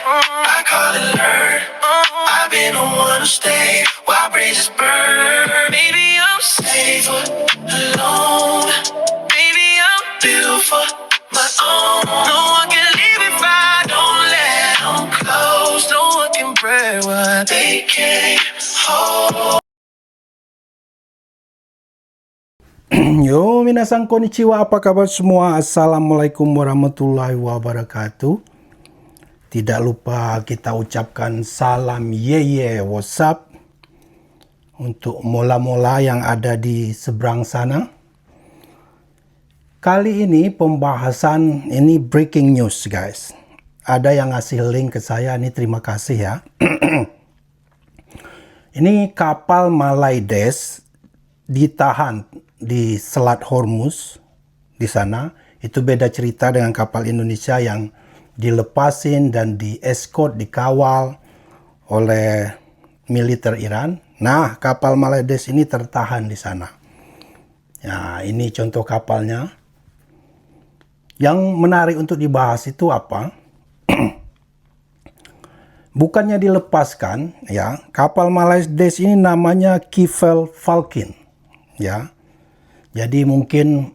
I call it learn. I've been the one to stay while bridges burn. Maybe I'm safer alone. Maybe I'm built for my own. No one can leave if I don't let them close. No one can break what they can't hold. Yo, minasan konnichiwa, apa kabar semua? Assalamualaikum warahmatullahi wabarakatuh. Tidak lupa kita ucapkan salam ye what's up untuk mola-mola yang ada di seberang sana. Kali ini pembahasan ini breaking news guys. Ada yang ngasih link ke saya, ini terima kasih ya. Ini kapal Malaides ditahan di Selat Hormuz di sana. Itu beda cerita dengan kapal Indonesia yang dilepasin dan dieskort, dikawal oleh militer Iran. Nah, kapal Malaides ini tertahan di sana. Ya, ini contoh kapalnya. Yang menarik untuk dibahas itu apa? Bukannya dilepaskan, ya. Kapal Malaides ini namanya Kefal Falcon, ya. Jadi mungkin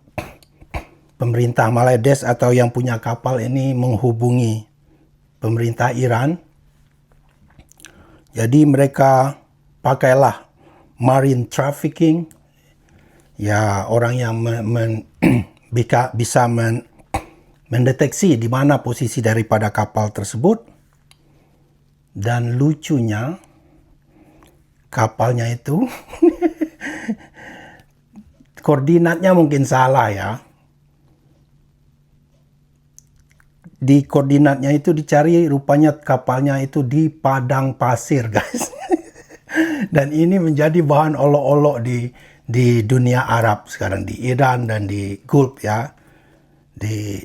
pemerintah Malaides atau yang punya kapal ini menghubungi pemerintah Iran. Jadi mereka pakailah marine trafficking, ya, orang yang bisa mendeteksi di mana posisi daripada kapal tersebut. Dan lucunya kapalnya itu koordinatnya mungkin salah ya. Di koordinatnya itu dicari, rupanya kapalnya itu di padang pasir guys. Dan ini menjadi bahan olok-olok di dunia Arab sekarang, di Iran dan di Gulf ya. Di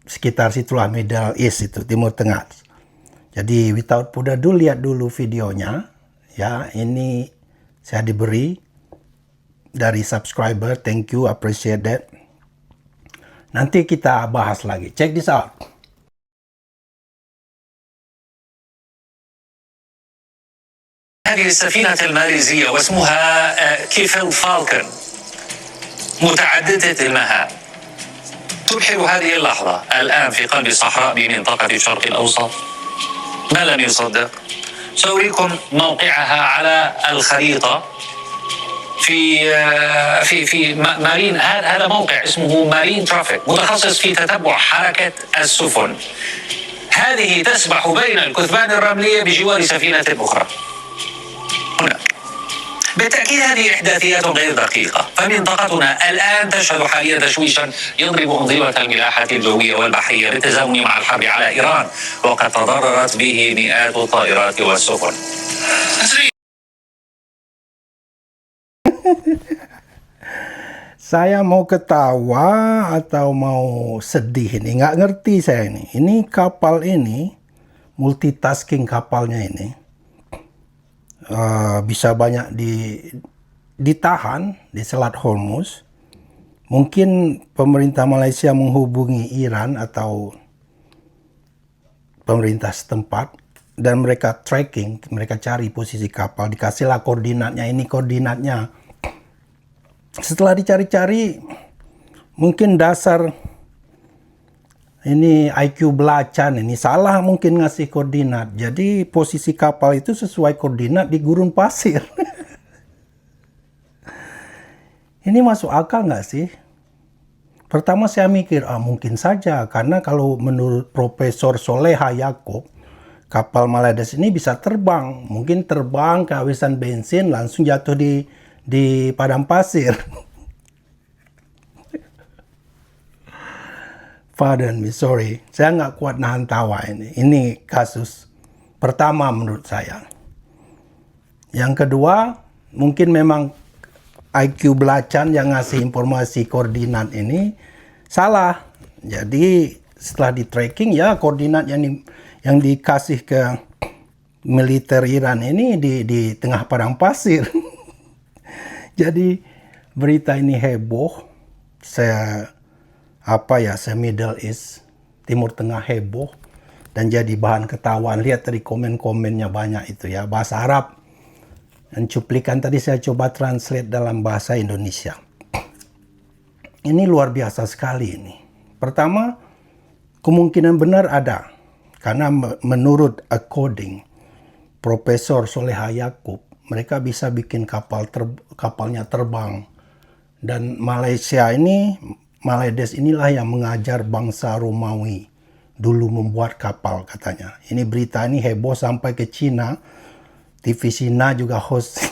sekitar situlah Middle East itu, Timur Tengah. Jadi without further ado, lihat dulu videonya ya. Ini saya diberi dari subscriber, thank you, appreciate that. Nanti kita bahas lagi. Check this out. هذه السفينة الماليزية واسمها كيفل فالكون متعددة المهام تبحر هذه اللحظة الآن في قلب الصحراء بمنطقة الشرق الأوسط. ما لم يصدق سأريكم موقعها على الخريطة في مارين. هذا موقع اسمه مارين ترافيك، متخصص في تتبع حركة السفن. هذه تسبح بين الكثبان الرملية بجوار سفينة أخرى. هنا بالتأكيد هذه إحداثيات غير دقيقة، فمنطقتنا الآن تشهد حاليا تشويشا يضرب أنظمة الملاحة الجوية والبحرية بالتزامن مع الحرب على إيران، وقد تضررت به مئات الطائرات والسفن. Saya mau ketawa atau mau sedih ini, nggak ngerti saya ini. Ini kapal ini, multitasking kapalnya ini. Bisa banyak ditahan di Selat Hormuz. Mungkin pemerintah Malaysia menghubungi Iran atau pemerintah setempat dan mereka tracking, mereka cari posisi kapal, dikasihlah koordinatnya, ini koordinatnya. Setelah dicari-cari, mungkin dasar ini IQ belacan ini salah mungkin ngasih koordinat. Jadi posisi kapal itu sesuai koordinat di gurun pasir. Ini masuk akal nggak sih? Pertama saya mikir, mungkin saja. Karena kalau menurut Profesor Soleha Yaakob, kapal Malaides ini bisa terbang. Mungkin terbang kehabisan bensin langsung jatuh di padang pasir. Pardon me, sorry. Saya nggak kuat nahan tawa ini. Ini kasus pertama menurut saya. Yang kedua, mungkin memang IQ belacan yang ngasih informasi koordinat ini salah. Jadi setelah di tracking ya koordinat yang dikasih ke militer Iran ini di tengah padang pasir. Jadi berita ini heboh. Se Middle East, Timur Tengah heboh. dan jadi bahan ketahuan. Lihat tadi komen-komennya banyak itu ya, bahasa Arab. Dan cuplikan tadi saya coba translate dalam bahasa Indonesia. Ini luar biasa sekali ini. Pertama, kemungkinan benar ada. Karena menurut according Profesor Soleha Yaakob, mereka bisa bikin kapalnya terbang. Dan Malaides inilah yang mengajar bangsa Romawi dulu membuat kapal katanya. Ini berita ini heboh sampai ke Cina. TV Cina juga host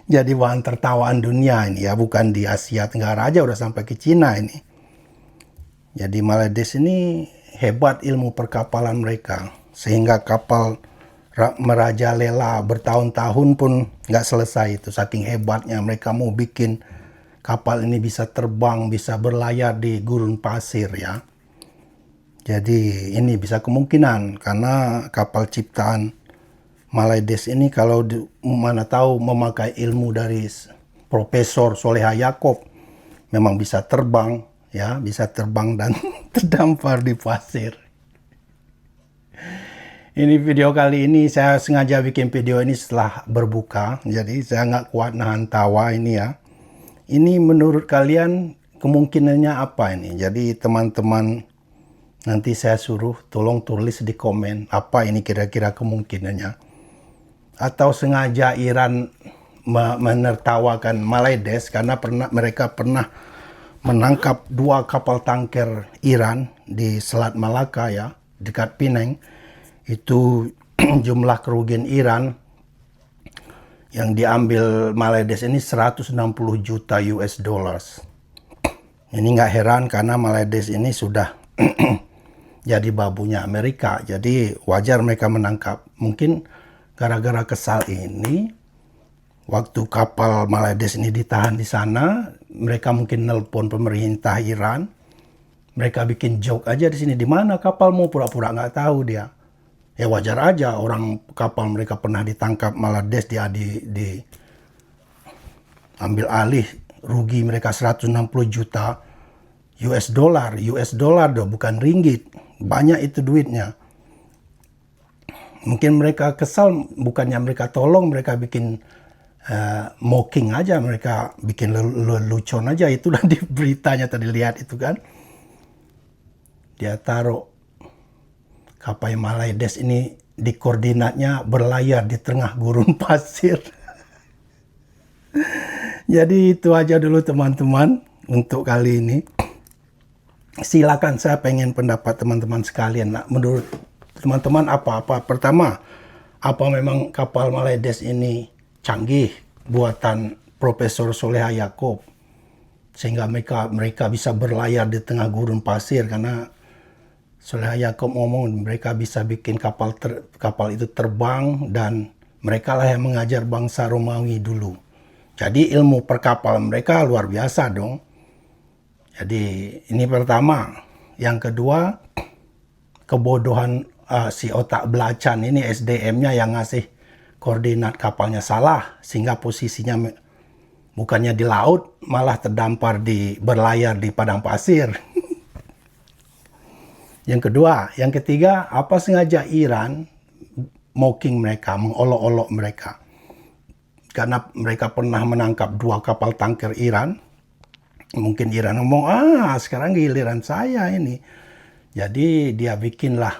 jadi bahan tertawaan dunia ini ya, bukan di Asia Tenggara aja, udah sampai ke Cina ini. Jadi Malaides ini hebat ilmu perkapalan mereka, sehingga kapal merajalela bertahun-tahun pun nggak selesai itu, saking hebatnya mereka mau bikin kapal ini bisa terbang, bisa berlayar di gurun pasir ya. Jadi ini bisa kemungkinan karena kapal ciptaan Malaides ini kalau mana tahu memakai ilmu dari Profesor Soleha Yaakob, memang bisa terbang ya, bisa terbang dan terdampar di pasir. Ini video kali ini saya sengaja bikin video ini setelah berbuka, jadi saya nggak kuat nahan tawa ini ya. Ini menurut kalian kemungkinannya apa ini? Jadi teman-teman nanti saya suruh tolong tulis di komen apa ini kira-kira kemungkinannya. Atau sengaja Iran menertawakan Malaides karena mereka pernah menangkap 2 kapal tanker Iran di Selat Malaka ya, dekat Penang. Itu jumlah kerugian Iran yang diambil Malaides ini 160 juta US dollars. Ini nggak heran karena Malaides ini sudah jadi babunya Amerika. Jadi wajar mereka menangkap. Mungkin gara-gara kesal ini, waktu kapal Malaides ini ditahan di sana, mereka mungkin nelpon pemerintah Iran. Mereka bikin joke aja di sini, di mana kapalmu, pura-pura nggak tahu dia. Ya wajar aja, orang kapal mereka pernah ditangkap Malaides, dia ambil alih, rugi mereka 160 juta US dollar. US dollar doh, bukan ringgit. Banyak itu duitnya. Mungkin mereka kesal, bukannya mereka tolong, mereka bikin mocking aja, mereka bikin lelucon aja. Itulah di beritanya tadi, lihat itu kan. Dia taruh kapal Malaides ini di koordinatnya berlayar di tengah gurun pasir. Jadi itu aja dulu teman-teman untuk kali ini. Silakan, saya pengen pendapat teman-teman sekalian. Nah, menurut teman-teman apa? Pertama, apa memang kapal Malaides ini canggih buatan Profesor Soleha Yaakob sehingga mereka bisa berlayar di tengah gurun pasir? Karena Soleha Yaakob ngomong mereka bisa bikin kapal itu terbang, dan mereka lah yang mengajar bangsa Romawi dulu. Jadi ilmu perkapalan mereka luar biasa dong. Jadi ini pertama. Yang kedua, kebodohan si otak belacan ini, SDM-nya yang ngasih koordinat kapalnya salah, sehingga posisinya bukannya di laut, malah terdampar berlayar di padang pasir. Yang kedua. Yang ketiga, apa sengaja Iran mocking mereka, mengolok-olok mereka. Karena mereka pernah menangkap 2 kapal tanker Iran. Mungkin Iran ngomong, sekarang giliran saya ini. Jadi dia bikinlah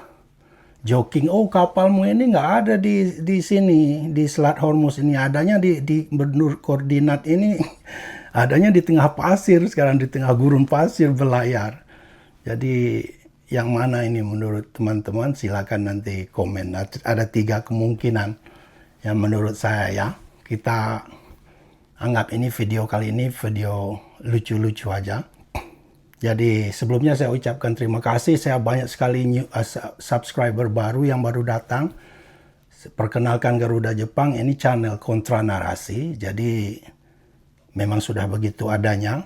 joking, kapalmu ini nggak ada di sini, di Selat Hormuz ini, adanya di menurut koordinat ini, adanya di tengah pasir, sekarang di tengah gurun pasir berlayar. Jadi yang mana ini menurut teman-teman, silakan nanti komen. Ada 3 kemungkinan yang menurut saya ya. Kita anggap ini video kali ini video lucu-lucu aja. Jadi sebelumnya saya ucapkan terima kasih. Saya banyak sekali subscriber baru yang baru datang. Perkenalkan, Garuda Jepang, ini channel kontra narasi. Jadi memang sudah begitu adanya.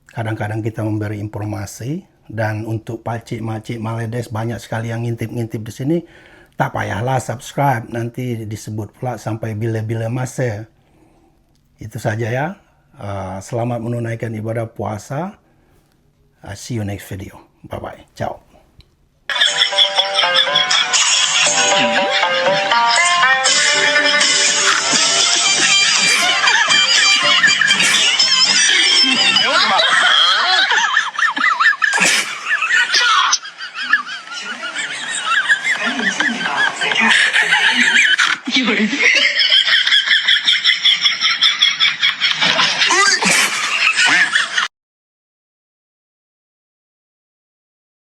Kadang-kadang kita memberi informasi. Dan untuk pakcik-makcik Malaides banyak sekali yang ngintip-ngintip di sini. Tak payahlah subscribe, nanti disebut pula sampai bila-bila masa. Itu saja ya. Selamat menunaikan ibadah puasa. See you next video. Bye-bye. Ciao. 有人。